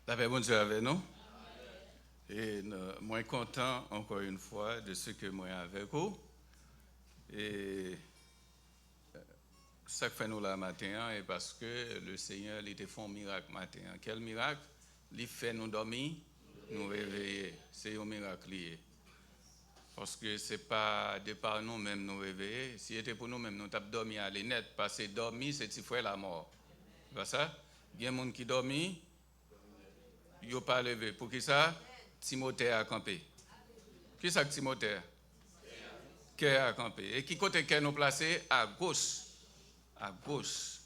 La paix, bon Dieu avec nous. Et moi content encore une fois de ce que moi avec vous. Et ça que fait nous là matin et parce que le Seigneur il était fait un miracle matin. Quel miracle? Il fait nous dormir, nous réveiller. C'est un miracle lié. Parce que c'est pas de par nous-mêmes nous réveiller. Si c'était pour nous-mêmes, nous t'avons dormi à net. Parce que dormir, c'est frère la mort. C'est pas ça? Il y a des gens qui dorment, ils n'ont pas levé. Pour qui ça? Timothée a campé. Qui ça que Timothée? Qui a campé. Et qui côté qu'elle nous placé? À gauche. À gauche.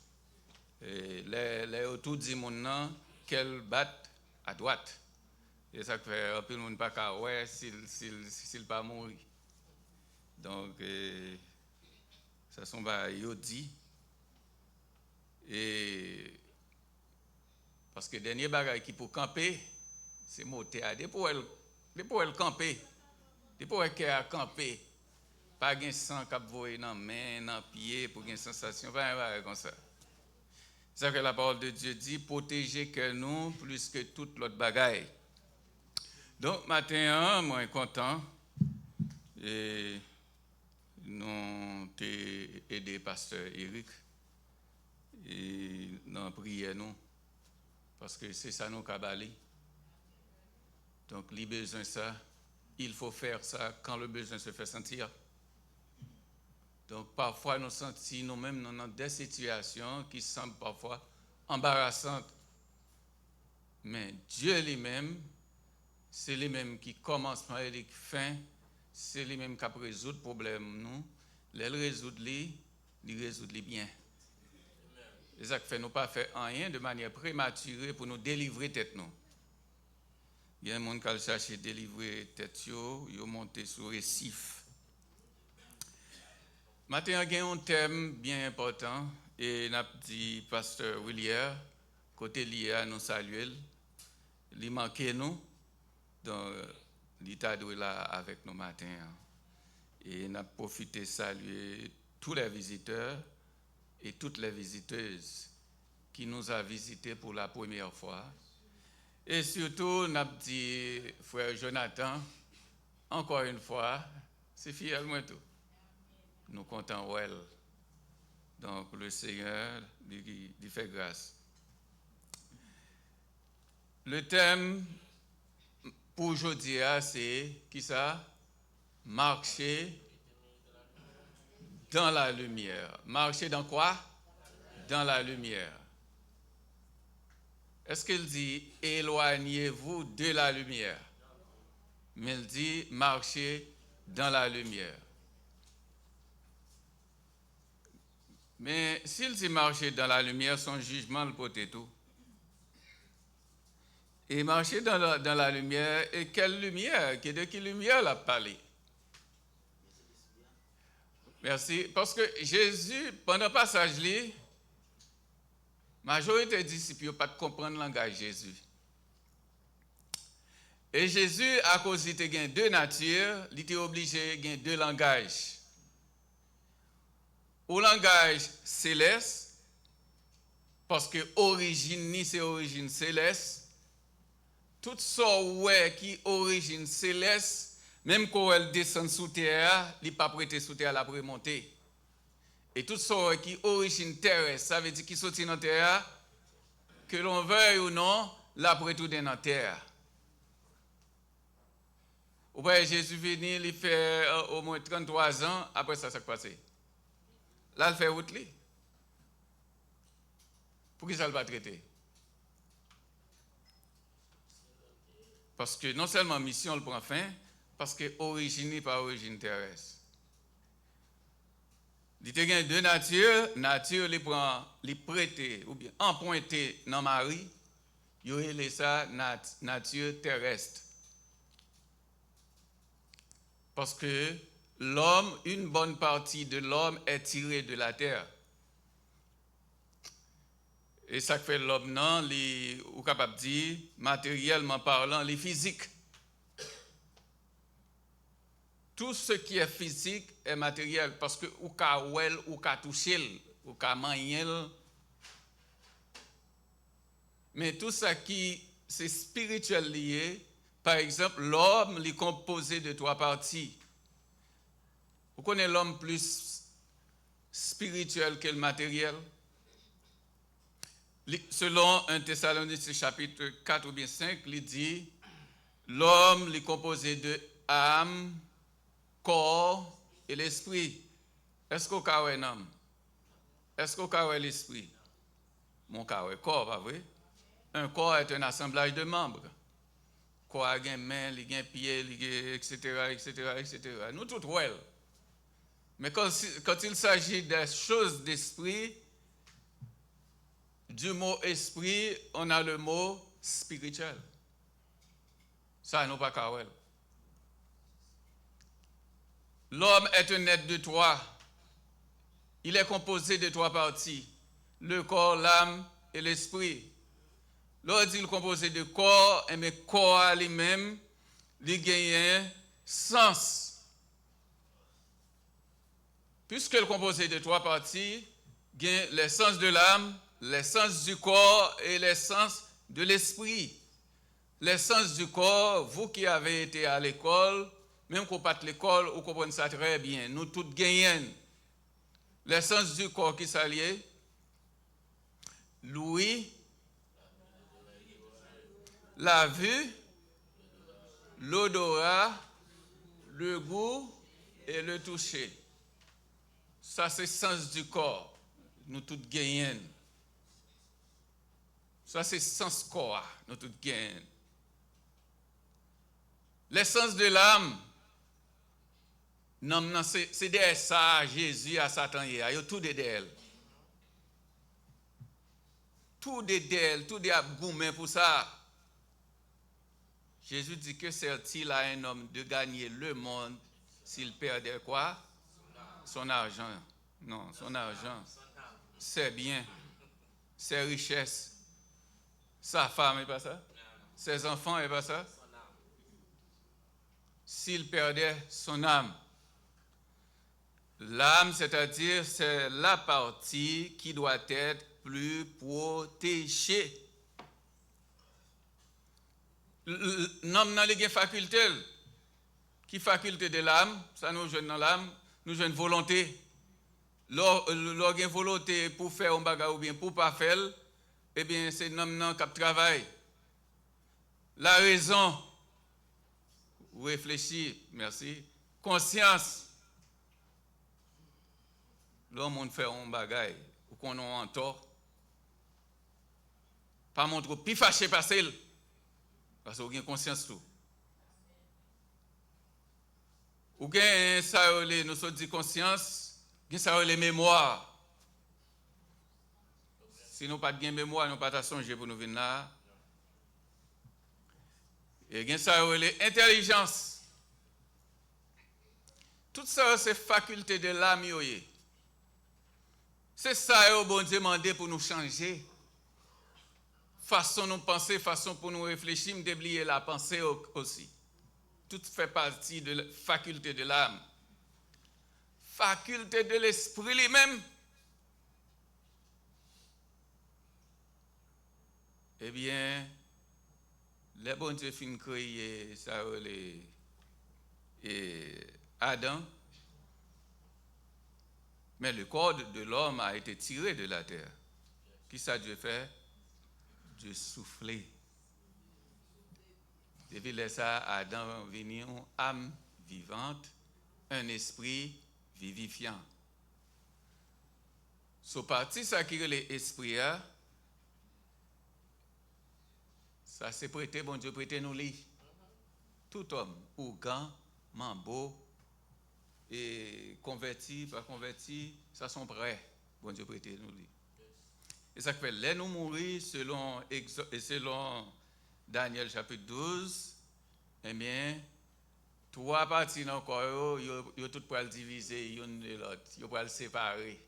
Et les autour du monde, qu'elle batte à droite. Et ça fait un peu le monde pas qu'à ouais s'il pas mourir. Donc, ça sont dit. Et parce que le dernier bagage qui pour camper, c'est monter à pour elle camper. Pour elle camper. Pas de sang qui voyer dans main, dans pied pour une sensation, pas comme ça. C'est ça que la parole de Dieu dit, protéger que nous plus que toute l'autre bagaille. Donc matin, moi content et nous t'ai aidé pasteur Eric et dans prière nous parce que c'est ça nous cabali. Donc les besoins ça, il faut faire ça quand le besoin se fait sentir. Donc parfois nous sentons nous-mêmes dans des situations qui semblent parfois embarrassantes. Mais Dieu lui-même, c'est lui-même qui commence et qui fin, c'est lui-même qui résout le problème nous. Il résout il résout bien. C'est ça qui fait nous pas faire rien de manière prématurée pour nous délivrer tête nous. Il y a un monde qui cherche à délivrer tête yo monté sur récif. Maintenant, il y a un thème bien important et n'a dit pasteur William côté lié nous saluer, il manquait nous dans l'état de là avec nous matin et n'a profité saluer tous les visiteurs et toutes les visiteuses qui nous a visités pour la première fois. Et surtout, n'a dit frère Jonathan, encore une fois, c'est fier moi tout. Nous comptons well. Donc le Seigneur lui fait grâce. Le thème pour aujourd'hui, c'est qui ça? Marcher dans la lumière. Marcher dans quoi? Dans la lumière. Est-ce qu'il dit éloignez-vous de la lumière? Mais il dit marcher dans la lumière. Mais s'il dit marcher dans la lumière, son jugement le porte tout. Et marcher dans la lumière, et quelle lumière? De quelle lumière l'a parlé? Merci. Parce que Jésus, pendant le passage, la majorité des disciples n'ont pas comprendre le langage de Jésus. Et Jésus, à cause qu'il était deux natures, il était obligé de gagner deux langages. Au langage céleste, parce que origine c'est origine céleste, tout ça qui origine céleste, même quand elle descend sous terre, il n'est pas prêté sous terre, la pour monter. Et tout ça qui origine terrestre, ça veut dire qu'il sortit dans terre, que l'on veuille ou non, la pour tout dans terre. Au bout Jésus venu, il fait au moins 33 ans, après ça s'est passé. Là, il fait route. Pour qui ça ne va pas traiter? Parce que non seulement mission le prend fin, parce que origine par origine terrestre. Il y a deux natures, nature les prend, les prêter ou bien emprunter dans Marie, il y a ça nature terrestre. Parce que l'homme, une bonne partie de l'homme est tirée de la terre. Et ça fait l'homme, non, ou capable de dire, matériellement parlant, les physiques. Tout ce qui est physique est matériel parce que ou ka ouel, ou ka toucher, ou ka manger. Mais tout ce qui c'est spirituel lié. Par exemple, l'homme est composé de 3 parties. Vous connaissez l'homme plus spirituel que le matériel? Selon 1 Thessaloniciens chapitre 4 ou bien 5, il dit l'homme est composé de âme, corps et l'esprit. Est-ce qu'on a un âme? Est-ce qu'on a l'esprit? Mon corps, pas vrai? Un corps est un assemblage de membres. Corps a une main, il a un pied, etc., etc., etc. Nous tous, well. Mais quand il s'agit des choses d'esprit, du mot esprit, on a le mot spirituel. Ça, nous pas qu'à well. L'homme est un être de 3. Il est composé de 3 parties. Le corps, l'âme et l'esprit. Lorsqu'il est composé de corps, mais corps lui-même, il gagne un sens. Puisque le composé de 3 parties, il y a l'essence de l'âme, l'essence du corps et l'essence de l'esprit. L'essence du corps, vous qui avez été à l'école, même qu'on pas à l'école, vous comprenez ça très bien. Nous tous gagnons. L'essence du corps qui s'allie, l'ouïe, la vue, l'odorat, le goût et le toucher. Ça, c'est le sens du corps. Nous tous gagnons. Ça, c'est le sens corps. Nous tous gagnons. L'essence de l'âme, non, c'est derrière ça, Jésus à Satan, il y a tout derrière elle. Tout derrière elle, tout derrière gourmet pour ça. Jésus dit que sert-il à un homme de gagner le monde s'il perdait quoi? Son argent. Non, son argent. Ses biens, ses richesses. Sa femme, et pas ça? Ses enfants, et pas ça? S'il perdait son âme. L'âme, c'est-à-dire, c'est la partie qui doit être plus protégée. L'homme n'a pas faculté. Qui faculté de l'âme? Ça nous jeune dans l'âme, nous jeune volonté. Lorsqu'il y a volonté pour faire un bagage ou bien pour ne pas faire, eh bien, c'est l'homme qui travaille. La raison, réfléchir, merci. Conscience. L'homme fait un bagage ou qu'on a un tort. Pas montre plus fâché passer parce qu'on a conscience tout. Ou bien ça nous sommes dit conscience, bien ça les mémoires. Si nous pas de mémoire, nous pas songer pour nous venir là. Et bien ça les intelligence. Tout ça c'est faculté de l'âme. C'est ça que bon Dieu demandé pour nous changer. Façon nous penser, façon pour nous réfléchir, d'oublier la pensée aussi. Tout fait partie de la faculté de l'âme. Faculté de l'esprit lui-même. Eh bien, les bon Dieu fin créer ça Adam. Mais le corps de l'homme a été tiré de la terre. Qui ça Dieu fait? Dieu souffler. Depuis ça, Adam venu une âme vivante, un esprit vivifiant. So parti ça qui est l'esprit, ça c'est prêté, bon Dieu prêté nous li. Tout homme, ougan, mambo, et converti, pas converti, ça sont prêts, bon Dieu prêté nous li. Et ça fait, là nous mourir selon Daniel chapitre 12, eh bien, 3 parties dans le corps, ils tout pour le diviser, l'une de l'autre, ils pour le séparer.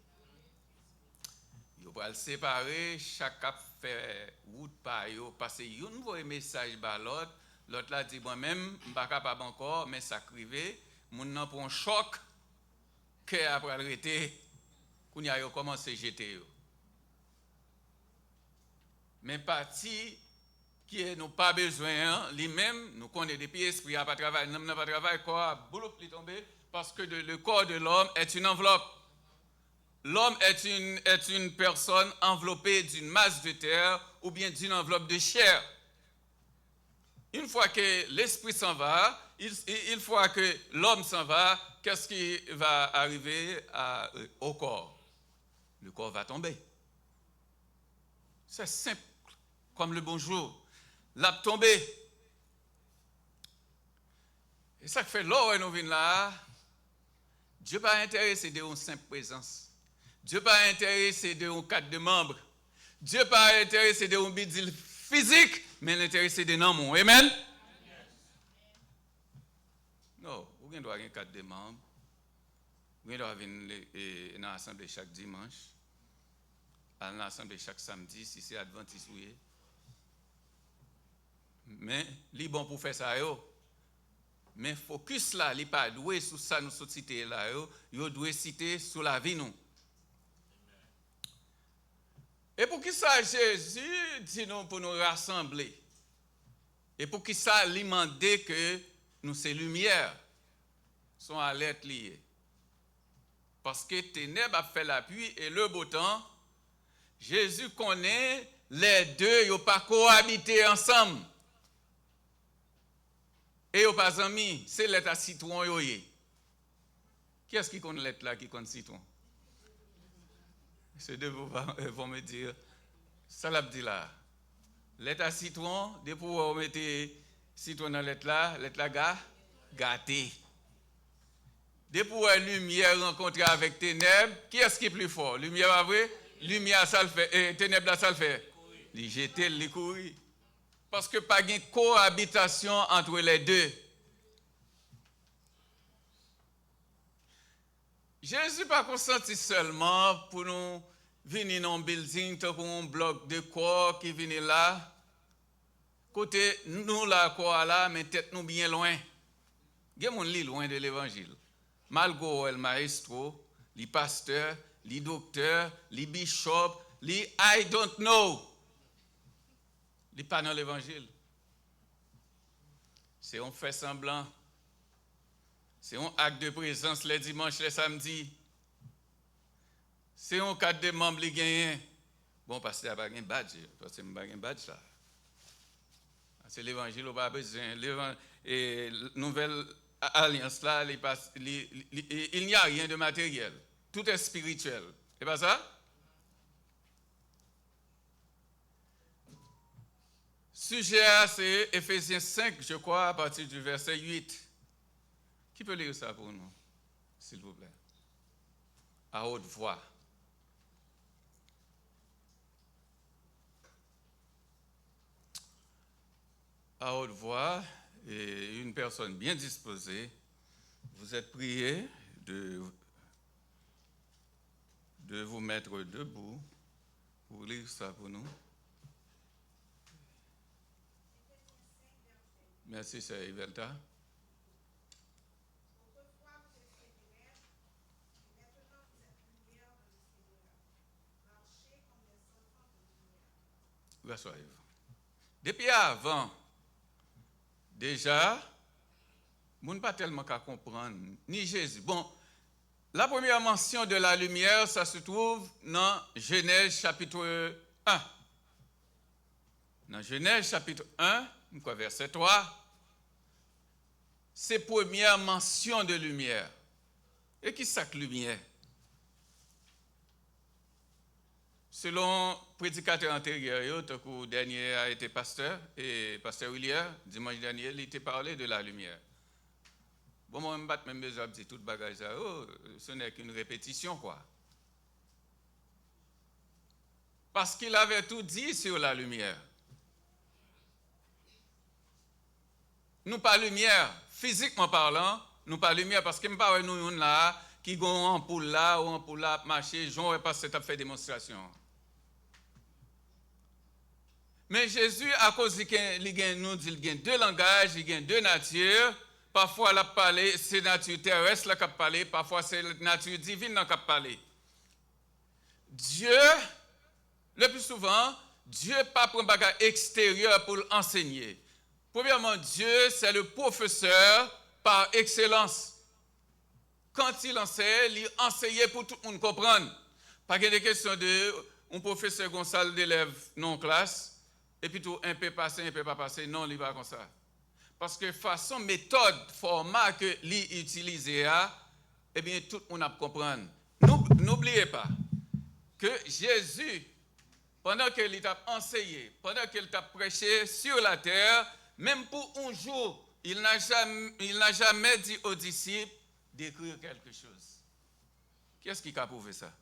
Ils pour le séparer, chacun fait route par eux, parce que ils voient un message par l'autre, l'autre là dit, moi-même, je ne suis pas capable encore, mais ça crive, mon nom pour un choc, que après arrêter, qu'on y a commencé à jeter. Mais partie qui nous pas besoin, lui-même, nous connaissons depuis l'esprit n'a pas travaillé, l'homme n'a pas travaillé, le corps a boulot tombé, parce que le corps de l'homme est une enveloppe. L'homme est une personne enveloppée d'une masse de terre ou bien d'une enveloppe de chair. Une fois que l'esprit s'en va, une fois que l'homme s'en va, qu'est-ce qui va arriver au corps? Le corps va tomber. C'est simple, comme le bonjour. L'a tombé. Et ça fait l'or et nous venons là. Dieu n'est pas intéressé de une simple présence. Dieu n'est pas intéressé de un cadre de membres. Dieu n'est pas intéressé de un bidil physique, mais intéressé de non. Amen? Non, vous doit avoir un cadre de membres. Vous doit venir dans l'assemblée chaque dimanche. À l'assemblée chaque samedi, si c'est adventiste. Mais, il est bon pour faire ça. Mais focus là, il n'est pas doué sur ça, nous sommes cités là. Il doit citer sur la vie, nous. Et pour qui ça, Jésus dit nous pour nous rassembler? Et pour qui ça, il demandait que nous, ces lumières, sont à l'être liées? Parce que ténèbres a fait l'appui et le beau temps, Jésus connaît les deux, ils n'ont pas cohabité ensemble. Et ils n'ont pas amis, c'est l'être à citron. Qui est-ce qui connaît l'être là, qui connaît citron? Ces deux vont me dire, ça l'a dit là. L'être à citron, depuis vous mettez citron dans l'être là gâté. Depuis vous lumière rencontrée avec ténèbres, qui est-ce qui est plus fort? Lumière pas vrai? Lumière ça le fait, ténèbres là ça le fait. Les jeter, les courir. Parce que pas de cohabitation entre les deux. Jésus pas consenti seulement pour nous venir dans un building, pour un bloc de corps qui vient là. Côté nous là, quoi là, mais tête nous bien loin. Il y a mon lit loin de l'évangile. Malgré le maestro, les pasteurs, les docteurs, les bishops, les I don't know. Les pas dans l'évangile. C'est on fait semblant. C'est un acte de présence les dimanches, les samedis. C'est un cadre de membres qui gagne. Bon, parce qu'il n'y a pas un badge. Parce qu'il n'y a pas un badge là. C'est l'évangile, on n'a pas besoin. Et nouvelle alliance là, il n'y a rien de matériel. Tout est spirituel. C'est pas ça? Sujet, c'est Éphésiens 5, je crois, à partir du verset 8. Qui peut lire ça pour nous, s'il vous plaît? À haute voix. À haute voix, et une personne bien disposée, vous êtes prié de vous mettre debout pour lire ça pour nous. Merci, c'est Ivelta. Depuis avant, déjà, on n'a pas tellement qu'à comprendre, ni Jésus. Bon, la première mention de la lumière, ça se trouve dans Genèse chapitre 1. Dans Genèse chapitre 1, verset 3, c'est la première mention de lumière. Et qui c'est que lumière? Selon prédicateur antérieur, le dernier a été pasteur, et pasteur William, dimanche dernier, il était parlé de la lumière. Bon, moi, je ne même besoin de dire tout le bagage, ce n'est qu'une répétition, quoi. Parce qu'il avait tout dit sur la lumière. Nous pas lumière, physiquement parlant, nous pas lumière, parce que nous pas nous là, qui ont un ampoule là, ou un ampoule là, marcher, j'en ai pas fait démonstration. Mais Jésus, à cause qu'il nous dit qu'il y a deux langages, il y a deux natures. Parfois, il a parlé, c'est la nature terrestre qui a parlé, parfois, c'est la nature divine qui a parlé. Dieu, le plus souvent, Dieu pas prend bagage extérieur pour enseigner. Premièrement, Dieu, c'est le professeur par excellence. Quand il enseigne, il enseigne pour tout le monde comprendre. Pas de question de un professeur comme salle d'élèves non classe, et puis tout un peu passé, un peu pas passé. Non, il va comme ça. Parce que façon, méthode, format que l'il utilise, eh bien, tout le monde a comprendre. N'oubliez pas que Jésus, pendant qu'il t'a enseigné, pendant qu'il t'a prêché sur la terre, même pour un jour, il n'a jamais dit aux disciples d'écrire quelque chose. Qu'est-ce qui a prouvé ça?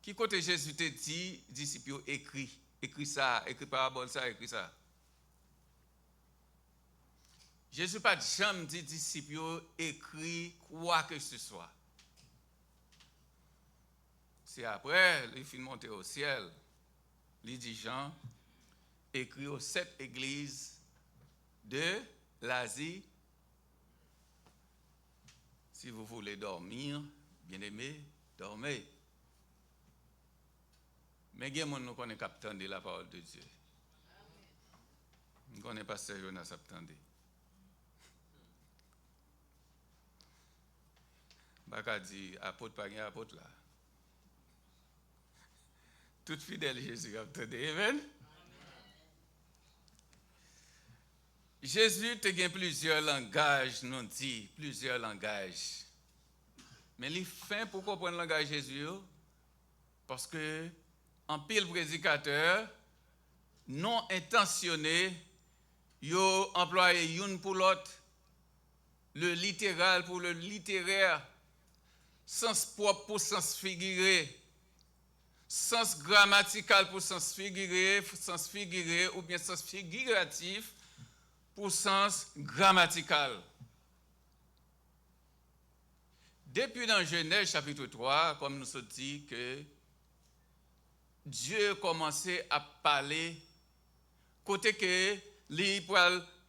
Qui côté Jésus te dit, disciples écrit ça, écrit parabole ça, écrit ça. Jésus pas jamais dit disciples écrit quoi que ce soit. C'est après, il finit monter au ciel. Il dit Jean, écrit aux 7 églises de l'Asie. Si vous voulez dormir, bien-aimés, dormez. Mais il y a des gens qui connaissent captant de la parole de Dieu. Nous ne connaissons pas Pasteur Jonas attendre. Baka dit apôtre pas un apôtre là. Tout fidèle Jésus attendez. Amen. Jésus te gagne plusieurs langages, nous dit plusieurs langages. Mais les fins pour comprendre le langage de Jésus, parce que en pile prédicateur non intentionné, yo employé une pour l'autre, le littéral pour le littéraire, sens propre pour sens figuré, sens grammatical pour sens figuré ou bien sens figuratif pour sens grammatical. Depuis dans Genèse chapitre 3, comme nous avons dit que Dieu commençait à parler côté que lui pour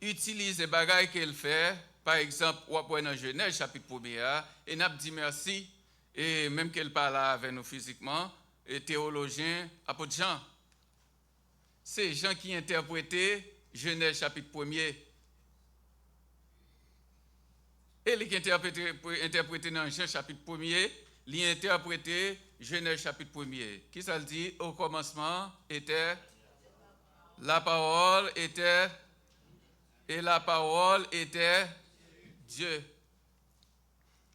utiliser les bagages qu'il fait. Par exemple, on va dans Genèse chapitre 1 et n'a dit merci et même qu'elle parle avec nous physiquement et théologien apôtre Jean. C'est Jean qui interprétait Genèse chapitre 1er. Et lui qui interprété dans Jean chapitre 1er, il interprété Genèse chapitre 1er. Qui ça le dit? Au commencement était la parole était et la parole était Dieu.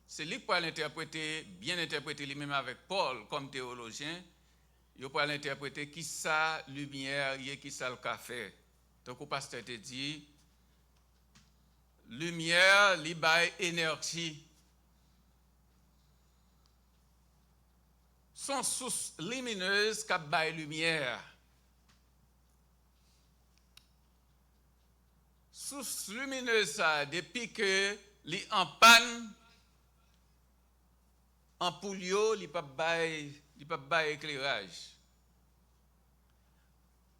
C'est lui qui peut l'interpréter, bien interpréter lui-même avec Paul comme théologien. Il peut l'interpréter qui ça lumière, qui ça le café. Donc le pasteur te dit lumière, li bail énergie. Son source lumineuse qui bail lumière. Source lumineuse ça depuis que li en panne en poulio, li pas bail éclairage.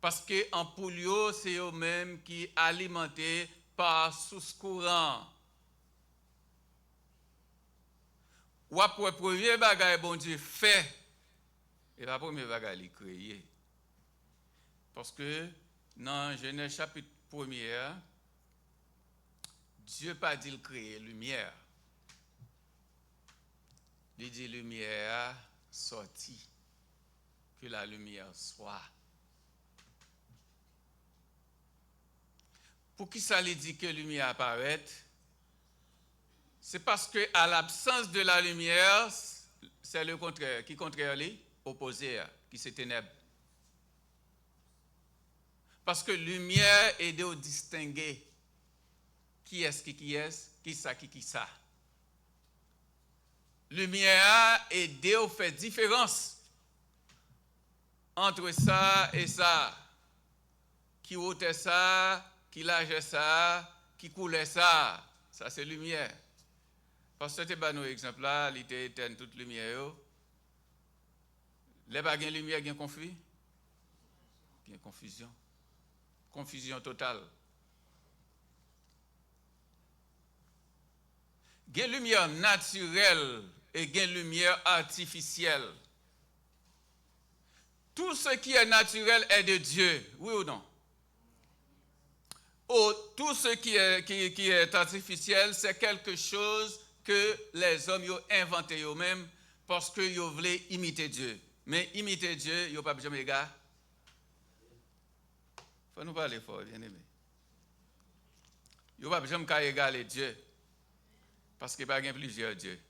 Parce que en poulio c'est eux même qui alimenté par source courant. Ou après premier bagage bon Dieu fait et la première bagage il créé. Parce que dans Genèse chapitre 1er Dieu pas dit créer lumière. Il dit lumière sortie, que la lumière soit. Pour qui ça lui dit que la lumière apparaît? C'est parce que à l'absence de la lumière, c'est le contraire. Qui contraire lui? Opposé, qui c'est ténèbres. Parce que lumière aide à distinguer qui est-ce qui ça. Lumière aide à faire différence entre ça et ça. Qui ôtait ça, qui lâchait ça, qui coulait ça. Ça c'est lumière. Parce que c'est un exemple là, il était éteint toute lumière. Les pas de lumière, il y a conflit. Il y a confusion. Confusion totale. Il y a lumière naturelle et il y a lumière artificielle. tout ce qui est naturel est de Dieu, oui ou non? Tout ce qui est artificiel, c'est quelque chose que les hommes ont inventé eux-mêmes parce qu'ils voulaient imiter Dieu. Mais imiter Dieu, ils n'ont pas jamais égal. Il faut nous parler fort, bien aimé. Ils n'ont pas jamais égaler Dieu parce qu'il n'y a pas plusieurs dieux.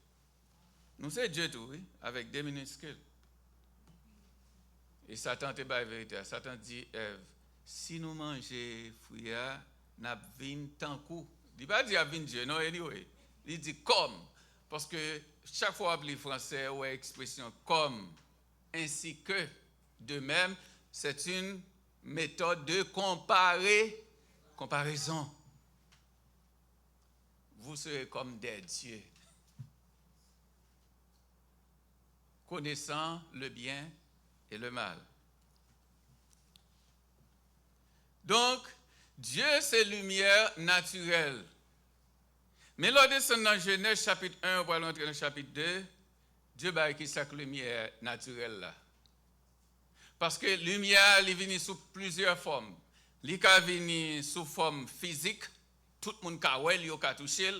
Nous, c'est Dieu tout, oui, avec des minuscules. Et Satan te bat vérité. Satan dit, Ève, si nous mangeons fruits, nous avons tant coup. Il ne dit pas dire Dieu, non, anyway. Il dit comme. Parce que chaque fois que les Français ont l'expression comme, ainsi que, de même, c'est une méthode de comparaison. Vous serez comme des dieux, connaissant le bien et le mal. Donc, Dieu, c'est lumière naturelle. Mais lors de dans Genèse chapitre 1, on va rentrer dans le chapitre 2, Dieu va qui cette lumière naturelle là. Parce que lumière, elle vient sous plusieurs formes. Elle vient sous forme physique, tout le monde peut voir, il peut toucher.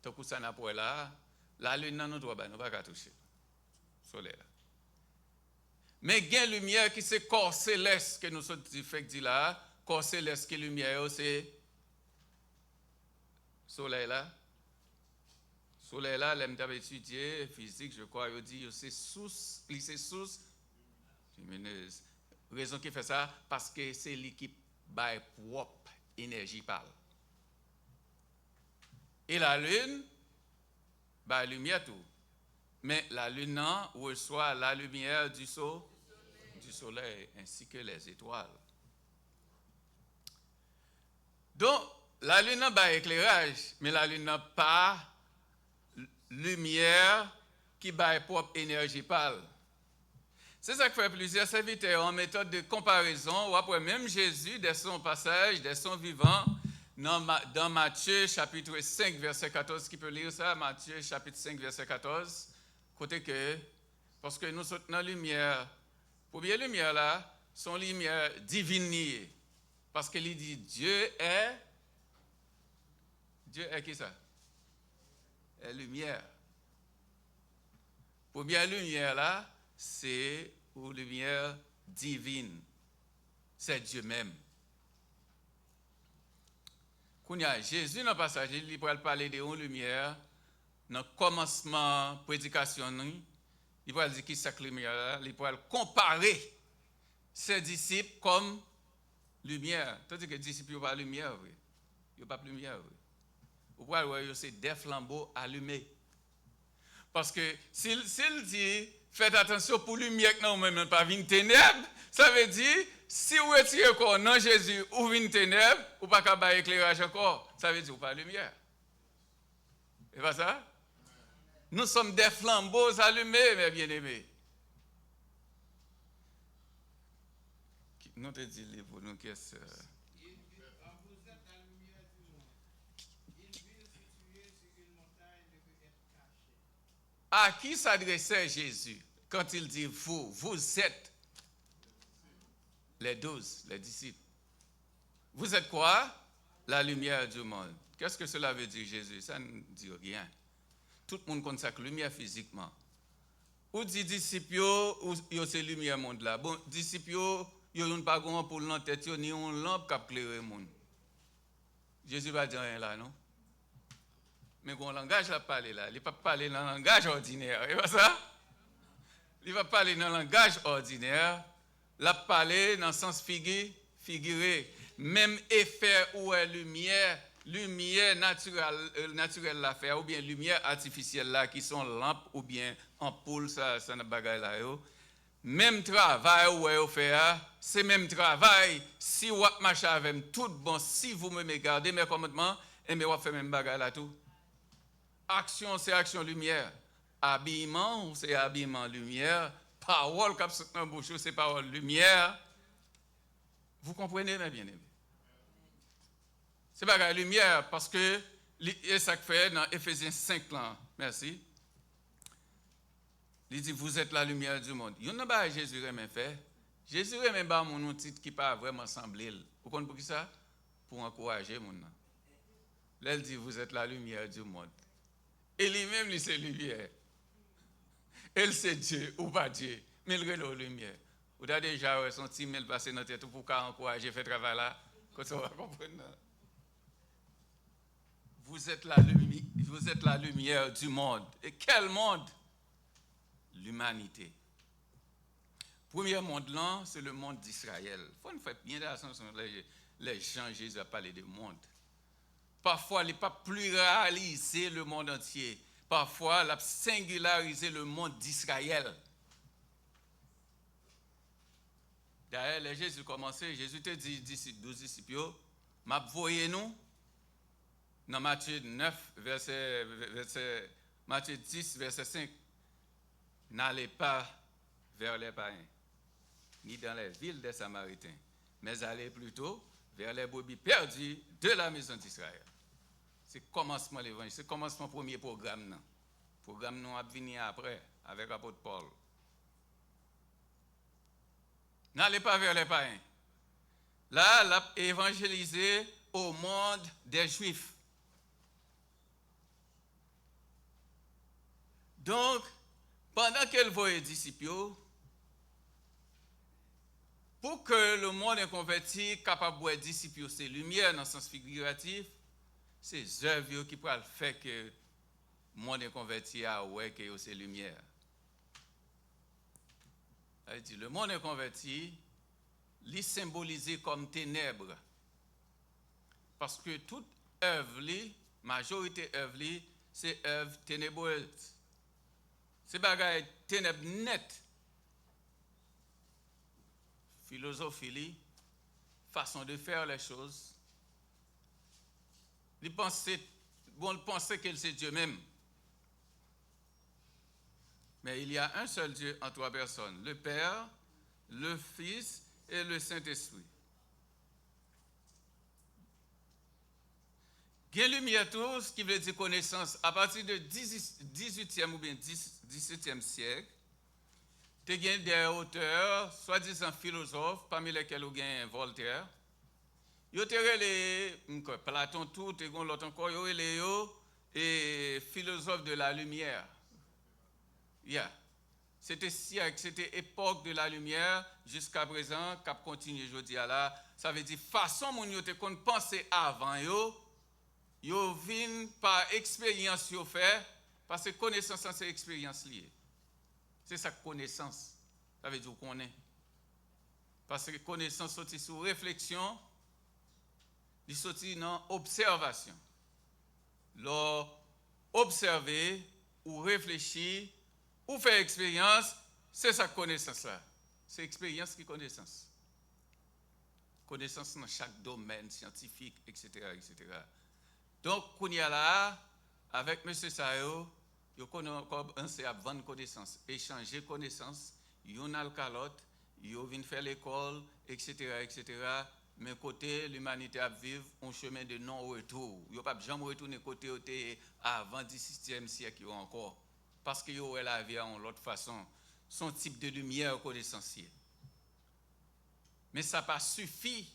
Tant que ça n'a pas là, la lune non nous doit pas toucher. Soleil là. Mais il y a une lumière qui c'est corps céleste que nous sommes dit là, corps céleste qui lumière c'est soleil là. Soleil là, l'aime t'avait étudié physique, je crois, il dit c'est source, lumineuse. Raison qui fait ça parce que c'est lui qui bail propre énergie parle. Et la lune bah lumière tout. Mais la lune non, reçoit la lumière du soleil ainsi que les étoiles. Donc la lune n'a pas éclairage, mais la lune n'a pas lumière qui baille propre énergie pâle. C'est ça que fait plusieurs serviteurs en méthode de comparaison, ou après même Jésus, de son passage, de son vivant, dans Matthieu chapitre 5, verset 14, qui peut lire ça, Matthieu chapitre 5, verset 14, côté que, parce que nous sommes dans la lumière, pour bien la lumière là, son lumière divine, parce qu'il dit Dieu est qui ça? Est lumière. Pour bien la lumière là, c'est une lumière divine. C'est Dieu même. Quand Jésus dans le passage, il va parler de une lumière, dans le commencement de la prédication, il va dire que cette lumière là, il va comparer ses disciples comme lumière. Tandis que les disciples n'ont pas de lumière, ils n'ont pas de lumière. Vous pouvez voir, c'est des flambeaux allumés. Parce que s'il dit, faites attention pour la lumière que nous même pas une ténèbres, ça veut dire, si vous retirez encore non Jésus ou une ténèbre, ou pas qu'à avoir éclairage encore, ça veut dire, vous pas de lumière. C'est pas ça? Nous sommes des flambeaux allumés, mes bien-aimés. Nous te disons pour nous qu'est-ce que à qui s'adressait Jésus quand il dit vous êtes les 12, les disciples. Vous êtes quoi? La lumière du monde. Qu'est-ce que cela veut dire Jésus? Ça ne dit rien. Tout le monde connaît ça que lumière physiquement. Ou dit disciples, ou c'est lumière monde là. Bon, disciples, ils n'ont pas grand pour l'entête, ni une lampe qui éclaire le monde. Jésus va dire rien là, non? Mais quand langage a parlé là, il ne va pas parler dans le langage ordinaire, c'est pas ça? Il va parler dans le langage ordinaire, il va parler dans le sens figuré. Même effet ou lumière naturelle la faire, ou bien lumière artificielle là, qui sont lampes ou bien ampoules, ça n'a pas de là. Même travail ou fait, c'est même travail. Si vous marchez avec tout bon, si vous me regardez mes commandements, et vous faites même bagaille là tout. Action, c'est action lumière. Habillement, c'est habillement lumière. Parole, comme c'est un bouchon, c'est parole lumière. Vous comprenez, mes bien-aimés? C'est pas la lumière, parce que, et ça fait dans Éphésiens 5 là. Merci. Il dit, vous êtes la lumière du monde. Il n'y a pas Jésus qui fait. Jésus même pas mon titre qui pas vraiment semblé. Vous comprenez pour qui ça? Pour encourager mon nom. Là, il dit, vous êtes la lumière du monde. Et lui-même, lui, c'est lumière. Elle, c'est Dieu ou pas Dieu. Mais il relève la lumière. Vous avez déjà senti mail passer dans tête pour encourager faire travail là. Quand on va comprendre. Vous êtes la lumière du monde. Et quel monde? L'humanité. Premier monde là, c'est le monde d'Israël. Il faut nous faire bien attention sur les gens, Jésus a parlé de monde. Parfois, il n'est pas pluralisé le monde entier. Parfois, il a singularisé le monde d'Israël. D'ailleurs, Jésus commençait, Jésus te dit, 12 disciples, m'avoyez-nous dans Matthieu 9, Matthieu 10, verset 5. N'allez pas vers les païens, ni dans les villes des Samaritains, mais allez plutôt vers les brebis perdues de la maison d'Israël. C'est le commencement de l'évangile, c'est le commencement du premier programme. Le programme nous a venir après, avec l'apôtre Paul. N'allez pas vers les païens. Là, l'a évangélisé au monde des Juifs. Donc, pendant qu'elle voyait les disciples, pour que le monde inconverti capable de voir les disciples, c'est lumière dans le sens figuratif, c'est œuvres qui peuvent faire que le monde inconverti a ouais que c'est lumière. Le monde inconverti, il symbolisé comme ténèbres. Parce que toute œuvre, majorité œuvre, c'est œuvre ténébreuse. C'est bagaille ténèbres nettes. Philosophie, façon de faire les choses. Il pensait que c'est Dieu même. Mais il y a un seul Dieu en trois personnes, le Père, le Fils et le Saint-Esprit. Il y a lumière tous qui veut dire connaissance. À partir du 18e ou bien 17e siècle, il y a des auteurs, soi-disant philosophes, parmi lesquels il y a Voltaire. Il y a Platon, tout, et l'autre encore, il y a les philosophes de la lumière. Yeah. C'était époque de la lumière jusqu'à présent, cap continue aujourd'hui là. Ça veut dire façon mon yo te kon penser avant yo vinn par expérience yo fait parce que connaissance c'est expérience liée. C'est ça connaissance. Ça veut dire qu'on est. Parce que connaissance sorti sous réflexion, il sorti dans observation. Observer ou réfléchir ou faire expérience, c'est sa connaissance là. C'est expérience qui connaissance. Connaissance dans chaque domaine scientifique, etc., etc. Donc, qu'on y a là, avec M. Sayo, il commencé à vendre connaissance, échanger connaissance, yon a le calotte, yon vient faire l'école, etc., etc. Mais côté, l'humanité a vivre un chemin de non-retour. Yon pas jamais retourner côté avant 17e siècle encore. Parce qu'il y aurait la vie en l'autre façon, son type de lumière connaissancielle. Mais ça n'a pas suffi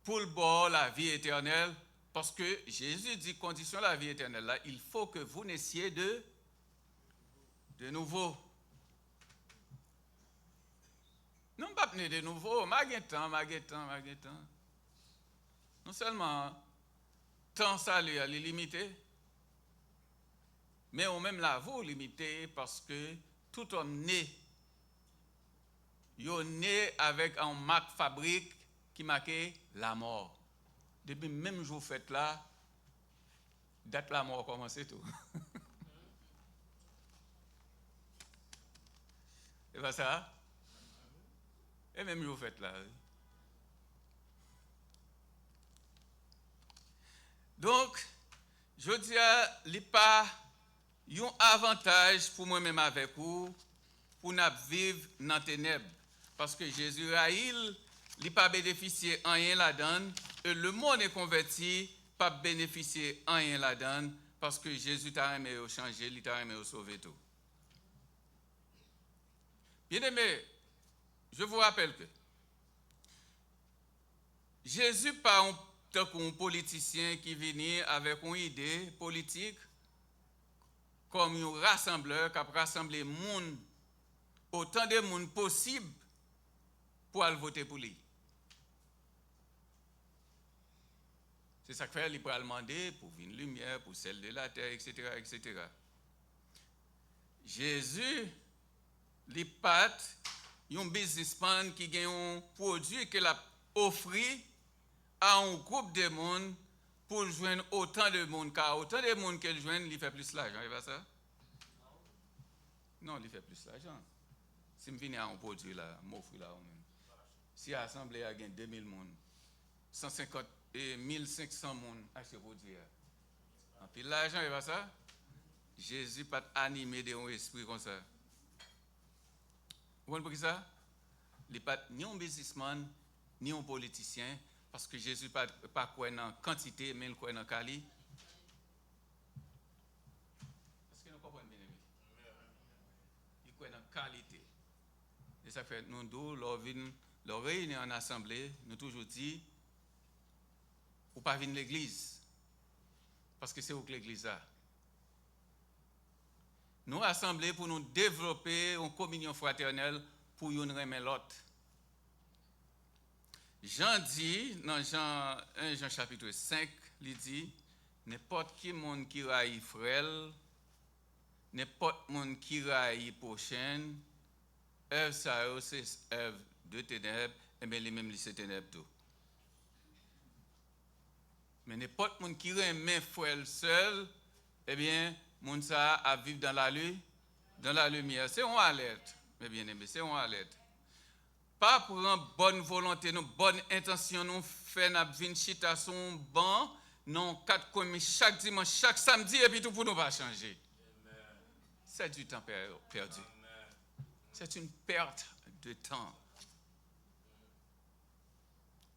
pour le bord la vie éternelle, parce que Jésus dit, condition de la vie éternelle, là, il faut que vous naissiez de nouveau. Non, pas né de nouveau, maguetan. Non seulement, temps salut est limité, mais on même la vous limité parce que tout homme né, il est né avec un marque fabrique qui marquait la mort. Depuis le même jour fait là, date la mort commence tout. Et pas ça? Et même jour fait là. Donc, je dis à l'IPA, il y a un avantage pour moi-même avec vous, pour nous vivre dans les ténèbres. Parce que Jésus il n'a pas bénéficié en rien là-dedans, et le monde est converti, pas bénéficier en rien là-dedans, parce que Jésus t'a aimé au changer, il t'a aimé au sauver tout. Bien aimé, Je vous rappelle que Jésus pas un politicien qui venait avec une idée politique comme un rassembleur qui a rassemblé monde, autant de monde possible pour aller voter pour lui. C'est ça que fait, il peut demander pour une lumière, pour celle de la terre, etc., etc. Jésus, il pas un businessman qui a un produit qu'il a offert à un groupe de monde pour joindre autant de monde, car autant de monde qu'elle joigne, il fait plus l'argent, c'est pas ça? Non, il fait plus l'argent. Si je viens à un produit là, je m'offre là. Si l'assemblée a gagné 2000 personnes, 150 et 1500 personnes achètent produit. En puis l'argent, c'est pas ça? Jésus n'est pas animé d'un esprit comme ça. Vous comprenez ça? Il n'est pas ni un businessman, ni un politicien, parce que Jésus n'est pas quoi en quantité, mais il croit en qualité. Est-ce que nous comprenons bien? Il croit en qualité. Et ça fait, nous deux, lors réunion en assemblée, nous toujours dit, ou pas venir l'église, parce que c'est où que l'église a. Nous assemblés pour nous développer une communion fraternelle pour une remettre l'autre. Jean dit, dans Jean 1 Jean chapitre 5, il dit, n'importe qui monde qui raille frère, n'importe monde qui raille prochain, œuvre ça, c'est œuvre de ténèbres, et bien les mêmes c'est ténèbres tout. Mais n'importe monde qui remet frère seul, eh bien, moun ça à vivre dans la lumière. C'est une alerte, mes bien-aimés, c'est une alerte. Pas pour une bonne volonté, une bonne intention, nous faire n'a vinn chita son banc, non quatre commis chaque dimanche, chaque samedi et puis tout pour nous pas changer. C'est du temps perdu. C'est une perte de temps.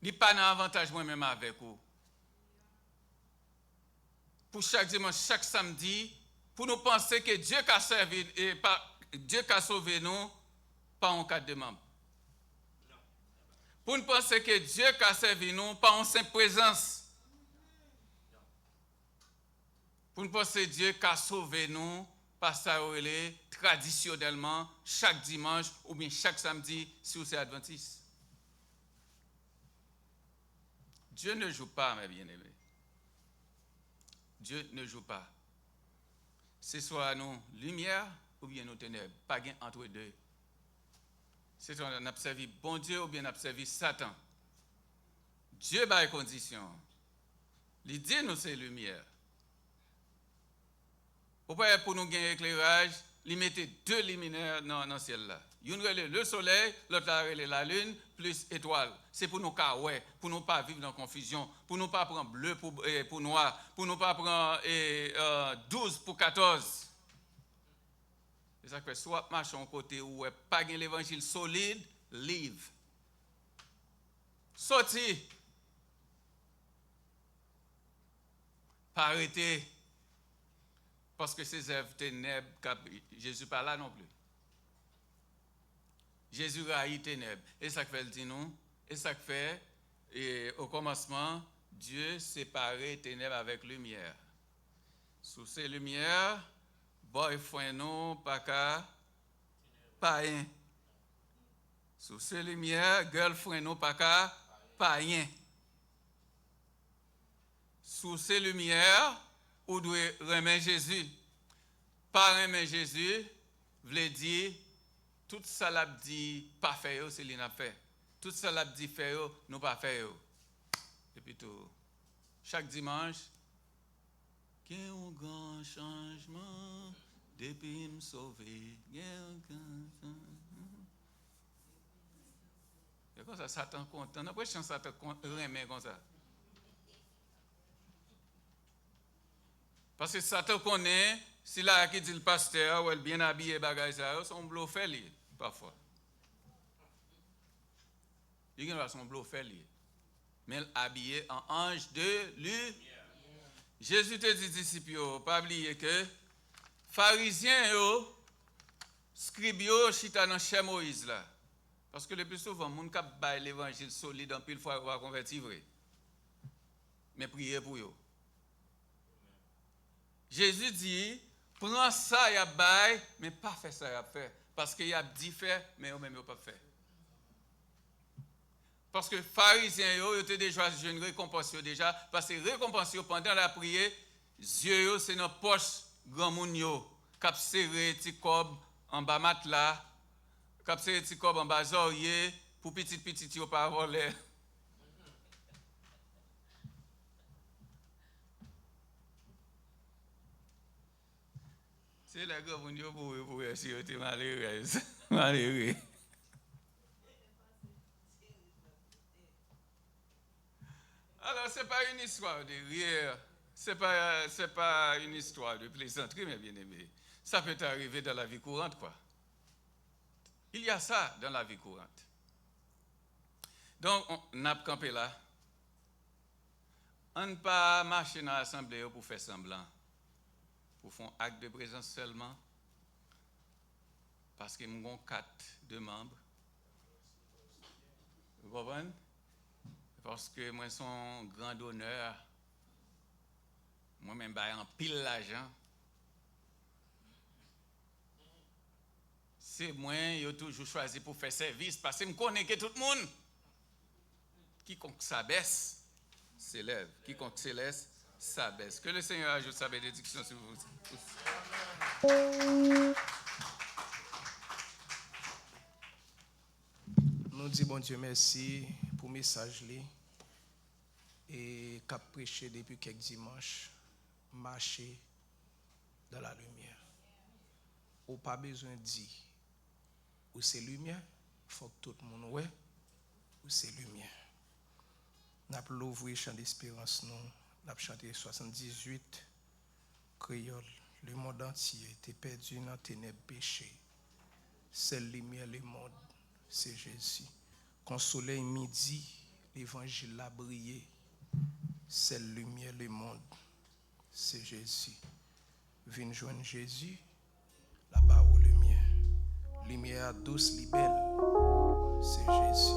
Il n'y a pas d'avantage moi-même avec vous. Pour chaque dimanche, chaque samedi, pour nous penser que Dieu a servi et Dieu a sauvé nous, pas en cadre de membre. Pour nous penser que Dieu a servi nous, pas en simple présence. Pour nous penser que Dieu a sauvé nous, pas ça traditionnellement, chaque dimanche ou bien chaque samedi, si vous êtes adventiste. Dieu ne joue pas, mes bien-aimés. Dieu ne joue pas. C'est soit nous lumière ou bien nous ténèbres, pas gain entre deux. C'est soit on a servi bon Dieu ou bien on a servi Satan. Dieu a une condition. Il dit nous c'est lumière. Pour nous gagner éclairage, il mettait deux luminaires dans le ciel là. Une le soleil, l'autre la lune, plus étoile. C'est pour nous ouais, pour nous pas vivre dans la confusion, pour nous pas prendre bleu pour noir, pour nous pas prendre 12 pour 14. C'est ça que soit marche en côté où pas l'évangile solide, live. Sorti. Pas arrêter. Parce que ces œuvres ténèbres, Jésus pas là non plus. Jésus a eu ténèbres. Et ça fait le dit nous. Et ça fait, au commencement, Dieu séparait ténèbres avec lumière. Sous ces lumières, boyfriend nous, pas qu'à païen. Sous ces lumières, girlfriend nous, pas qu'à païen. Sous ces lumières, ou doit remettre Jésus. Pas remettre Jésus, veut dire, tout ça l'a dit, pas faire, c'est lui n'a fait. Tout ça l'a dit, faire, nous pas faire. Et puis tout. Chaque dimanche, il y a un grand changement, depuis me sauver, il y a un grand changement. Et comme ça, Satan content. Après, je chante Satan remet comme ça. Parce que Satan connaît, si là qui dit le pasteur, ou elle bien habillé, bagay ça, son bluffé li, parfois. Il y a son bluffé li. Mais habillé en ange de lumière. Jésus te dit disciples, pas oublier que pharisiens yo, scribes yo chita dans chez Moïse là. Parce que le plus souvent, les gens qui ont l'évangile solide, en pile fois, va convertir vrai. Mais priez pour eux. Jésus dit, prends ça, il a bail, mais pas faire ça, il a fait. Parce qu'il a dit faire, mais eux-mêmes, ils n'ont pas fait. Parce que les pharisiens, ils ont déjà une récompense déjà. Parce que récompense pendant la prière, Dieu, c'est dans la poche, grand moun yo, cap serré, petit cob en bas matelas, cap serré, petit cob en bas zorier, pour petit yo pas voler. C'est la grand moun yo pour si yo te malheureuse. Malheureux. Alors, ce n'est pas une histoire de rire, ce n'est pas une histoire de plaisanterie, mes bien-aimés. Ça peut arriver dans la vie courante, quoi. Il y a ça dans la vie courante. Donc, on a campé là. On ne peut pas marcher dans l'assemblée pour faire semblant, pour faire un acte de présence seulement, parce que nous avons 4 membres. Vous comprenez? Parce que moi, c'est un grand honneur. Moi-même, j'ai un pile l'argent. C'est moi, j'ai toujours choisi pour faire service parce que je connais que tout le monde. Quiconque s'abaisse, s'élève. Quiconque s'élève, s'abaisse. Que le Seigneur ajoute sa bénédiction sur vous tous. Nous disons, bon Dieu, merci pour le message et qu'a prêché depuis quelques dimanches, marcher dans la lumière. Ou pas besoin de dire, ou c'est lumière, il faut que tout le monde voit, ou c'est lumière. Nous avons l'ouvrir chant d'espérance, nous avons chanté 78, créole, le monde entier était perdu dans les ténèbres péchées. Seule lumière, le monde, c'est Jésus. Quand soleil midi, l'évangile a brillé. C'est lumière, le monde, c'est Jésus. Viens joindre Jésus, là-bas où lumière. Lumière douce, libelle, c'est Jésus.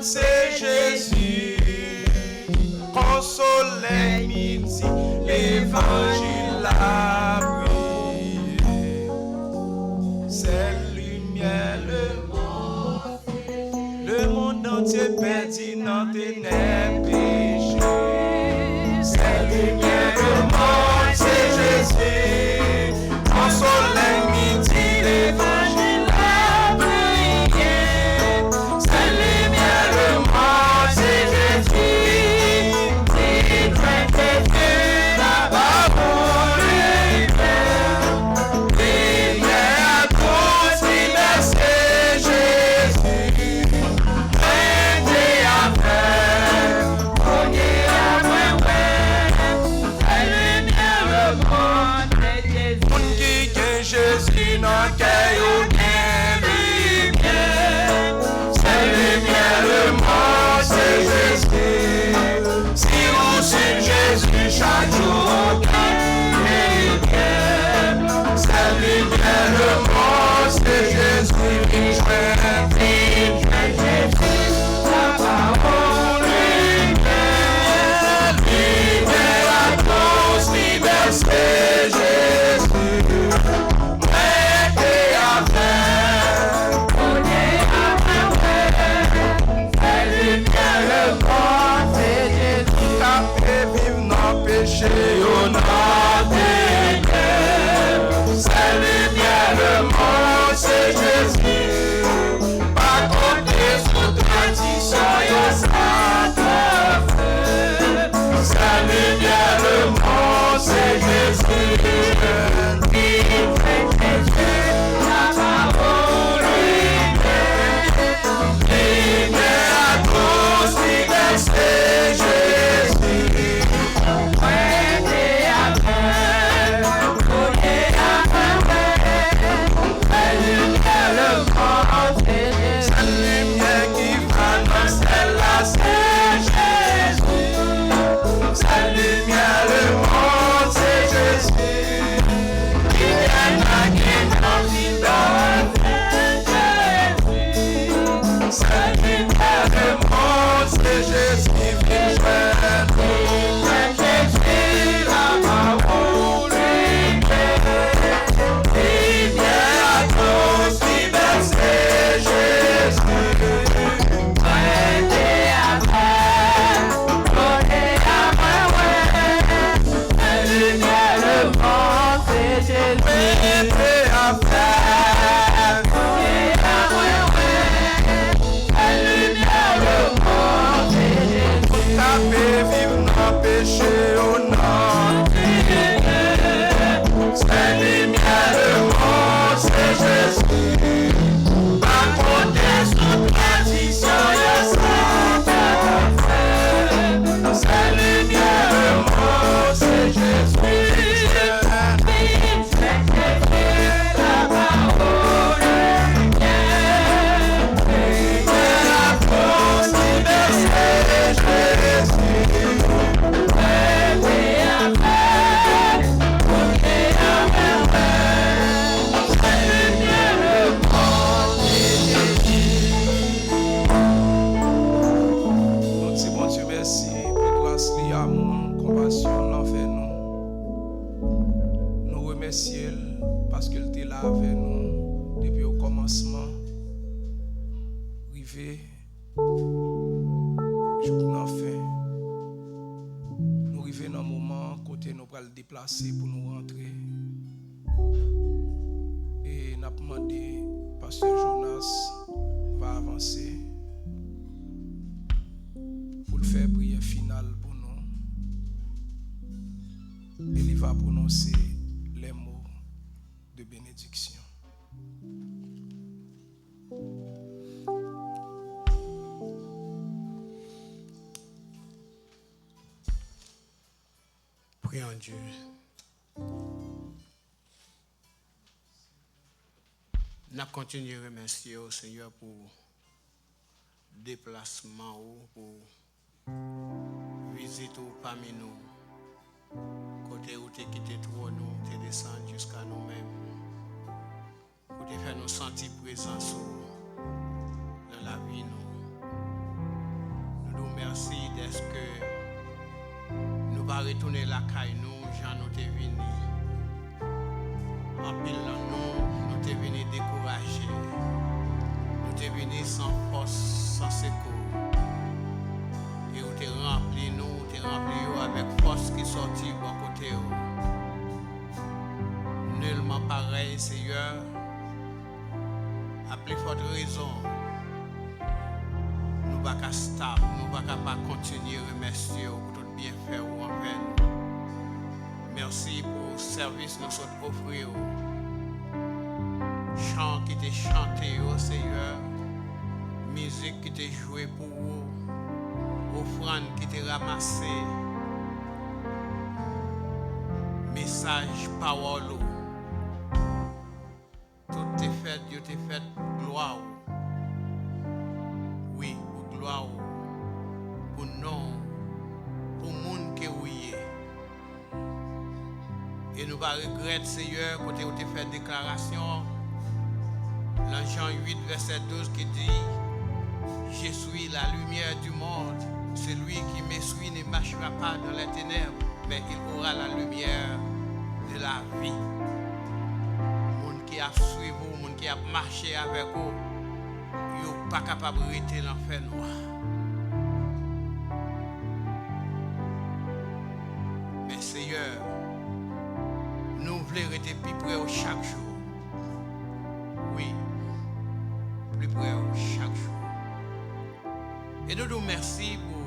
C'est Jésus, qu'il était là avec nous depuis au commencement. Rivé, je n'en fais. Nous arrivons dans un moment côté nous allons le déplacer pour nous rentrer. Et nous avons demandé, Pasteur Jonas va avancer pour le faire prière finale pour nous. Et il va prononcer les mots de bénédiction. Prions Dieu. Nous continuons à remercier au Seigneur pour le déplacement, pour visite parmi nous. Côté où tu as quitté trop nous, tu es descendu jusqu'à nous-mêmes. Pour te faire nous sentir présence dans la vie. Nous nous remercions d'être que nous va retourner la caille nous, Jean nous t'es venu. En pile nous t'es venu décourager. Nous t'es venu sans force, sans secours. Et nous t'es rempli avec force qui sortit de côté. Nullement pareil, Seigneur. À plus forte raison. Nous ne pouvons pas stable, nous ne pouvons pas continuer à remercier pour tout bien faire ou envers nous. Merci pour le service que nous sommes offrir. Chant qui t'est chanté, oh Seigneur. Musique qui t'est jouée pour vous. Offrande qui t'est ramassée. Message, parole. Tout est fait, Dieu t'est fait gloire. Oui, pour gloire, pour nom, pour monde qui oui. Et nous pas regretter, Seigneur, quand tu as fait déclaration, dans Jean 8, verset 12, qui dit, je suis la lumière du monde. Celui qui me suit ne marchera pas dans les ténèbres, mais il aura la lumière de la vie. Monde qui a suivi vous, monde qui a marché avec vous, ils ne sont pas capables de rester dans l'enfer noir. Mais Seigneur, nous voulons rester plus près chaque jour. Oui, plus près chaque jour. Et nous nous remercions pour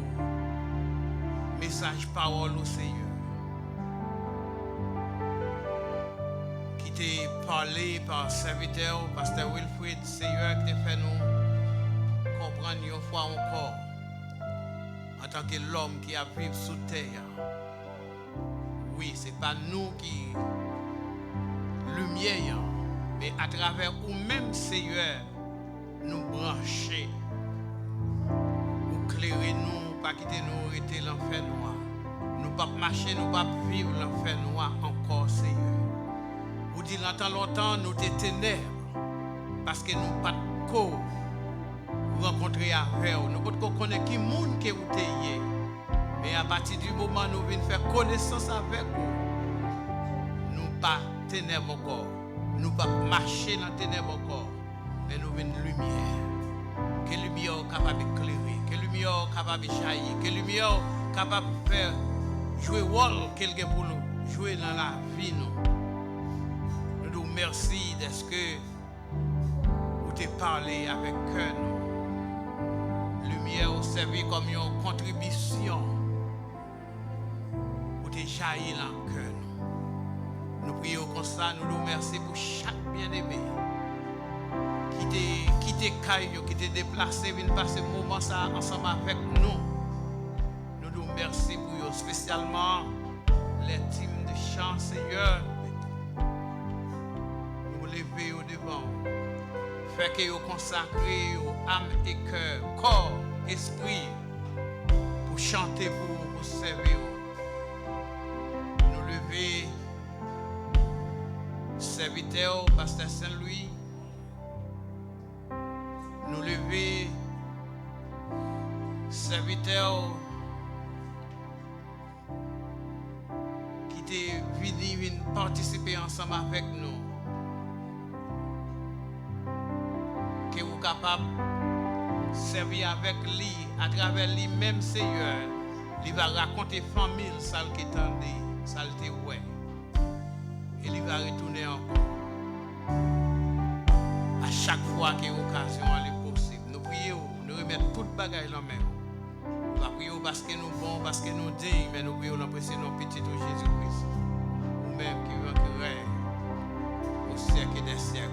le message parole au Seigneur. Qui t'a parlé par serviteur, Pasteur Wilfrid, Seigneur, qui t'a fait nous comprendre une fois encore, en tant que l'homme qui a vécu sous terre. Oui, ce n'est pas nous qui lumière, mais à travers nous-mêmes, Seigneur, nous brancher, nous éclairer nous, pas quitter nous, arrêter l'enfer noir. Nous ne pas marcher, nous ne pas vivre l'enfer noir encore, Seigneur. Vous dites longtemps, nous sommes ténèbres, parce que nous ne pas de rencontrer avec vous. Nous ne pouvons pas connaître qui monde que vous êtes. Mais à partir du moment où nous venons faire connaissance avec vous, nous ne pas ténèbres encore. Nous ne pas marcher dans les ténèbres encore. Mais nous venons lumière. Que lumière est capable d'éclairer. Que lumière est capable de jaillir. Que lumière est capable de faire jouer le rôle quelqu'un pour nous. Jouer dans la vie. Nous nous remercions de ce que vous avez parlé avec cœur. Lumière vous servi comme une contribution. Vous avez jailli dans le cœur. Nous prions comme ça, nous nous remercions pour chaque bien-aimé qui t'est caillou, qui t'est déplacé, vient passer ce moment ça ensemble avec nous. Nous nous remercions pour eux, spécialement les teams de chant, Seigneur. Nous lever au devant, faire que vous consacrez aux âme et cœur, corps, esprit, pour chanter pour vous, pour servir. Nous lever. Serviteur, Pasteur Saint-Louis, nous lever, serviteur qui est venu participer ensemble avec nous. capable de servir avec lui, à travers lui-même, Seigneur. Il va raconter famille, ça qui tendait, ça qui ouais. Et il va retourner encore. À chaque fois qu'il y a occasion, elle est possible. Nous prions, nous remettons toute bagaille dans la main. Nous prions parce que nous bons, parce que nous dignes, mais nous prions dans le nom petit de Jésus-Christ. Nous-mêmes qui vaincrons au siècle des siècles.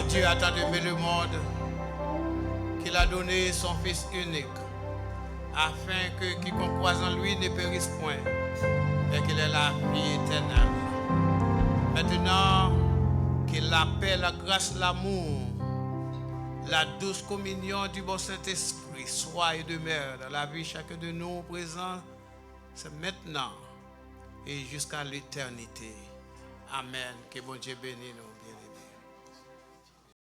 Dieu a tant aimé le monde qu'il a donné son Fils unique, afin que quiconque croise en lui ne périsse point, mais qu'il ait la vie éternelle. Maintenant qu'il appelle la grâce, l'amour, la douce communion du bon Saint-Esprit soit et demeure dans la vie chacun de nous présents, c'est maintenant et jusqu'à l'éternité. Amen. Que bon Dieu bénisse nous.